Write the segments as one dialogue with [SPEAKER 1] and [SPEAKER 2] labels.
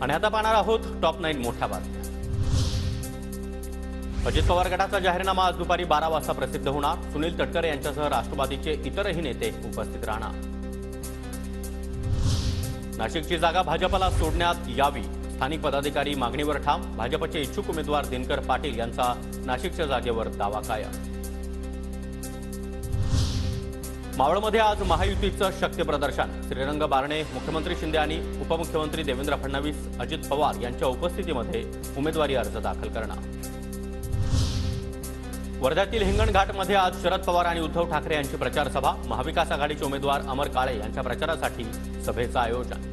[SPEAKER 1] आणि आता पाहणार आहोत टॉप 9 मोठ्या बातम्या। अजित पवार गटाचा जाहीरनामा आज दुपारी 12 वाजता प्रसिद्ध होणार। सुनील तटकरे यांच्यासह राष्ट्रवादीचे इतरही नेते उपस्थित राहणार। नाशिकची जागा भाजपला सोडण्यात यावी, स्थानिक पदाधिकारी मागणीवर ठाम। भाजपचे इच्छुक उमेदवार दिनकर पाटील यांचा नाशिकच्या जागेवर दावा कायम। मावळमध्ये आज महायुतीचं शक्ती प्रदर्शन। श्रीरंग बारणे, मुख्यमंत्री शिंदे आणि उपमुख्यमंत्री देवेंद्र फडणवीस, अजित पवार यांच्या उपस्थितीमध्ये उमेदवारी अर्ज दाखल करणार। वर्ध्यातील हिंगणघाटमध्ये आज शरद पवार आणि उद्धव ठाकरे यांची प्रचार सभा। महाविकास आघाडीचे उमेदवार अमर काळे यांच्या प्रचारासाठी सभेचं आयोजन।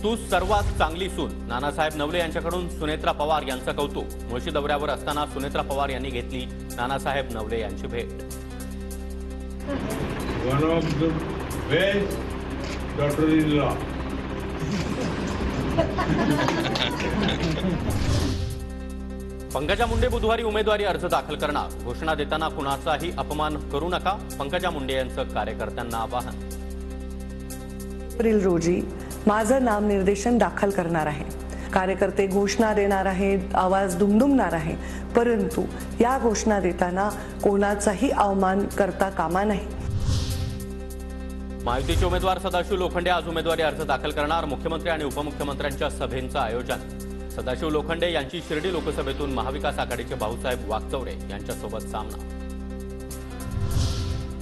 [SPEAKER 1] तू सर्वात चांगली सून, नानासाहेब नवले यांच्याकडून सुनेत्रा पवार यांचं कौतुक। मुळशी दौऱ्यावर असताना सुनेत्रा पवार यांनी घेतली नानासाहेब नवले यांची भेट।
[SPEAKER 2] One of the best daughter-in-law.
[SPEAKER 1] Pankaja Munde बुधवारी उमेदवारी अर्ज दाखल करणार। घोषणा देताना कुणाचाही अपमान करू नका, पंकजा मुंडे यांचं कार्यकर्त्यांना आवाहन।
[SPEAKER 3] एप्रिल रोजी माझं नामनिर्देशन दाखल करणार आहे। कार्यकर्ते घोषणा देणार आहेत, आवाज दुमदुमणार आहे, परंतु या घोषणा देताना कोणाचाही अवमान करता कामा नये।
[SPEAKER 1] महायुतीचे उमेदवार सदाशिव लोखंडे आज उमेदवारी अर्ज दाखल करणार। मुख्यमंत्री आणि उपमुख्यमंत्र्यांच्या सभेचं आयोजन। सदाशिव लोखंडे यांची शिर्डी लोकसभेतून महाविकास आघाडीचे भाऊसाहेब वागचौरे यांच्यासोबत सामना।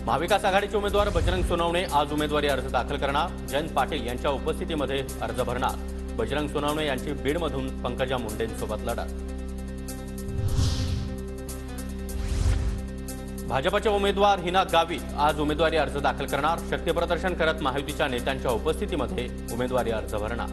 [SPEAKER 1] महाविकास आघाडीचे उमेदवार बजरंग सोनवणे आज उमेदवारी अर्ज दाखल करणार। जयंत पाटील यांच्या उपस्थितीमध्ये अर्ज भरणार। बजरंग सोनवणे यांची बीडमधून पंकजा मुंडेंसोबत लढत। भाजपचे उमेदवार हिना गावित आज उमेदवारी अर्ज दाखल करणार। शक्ती प्रदर्शन करत महायुतीच्या नेत्यांच्या उपस्थितीमध्ये उमेदवारी अर्ज भरणार।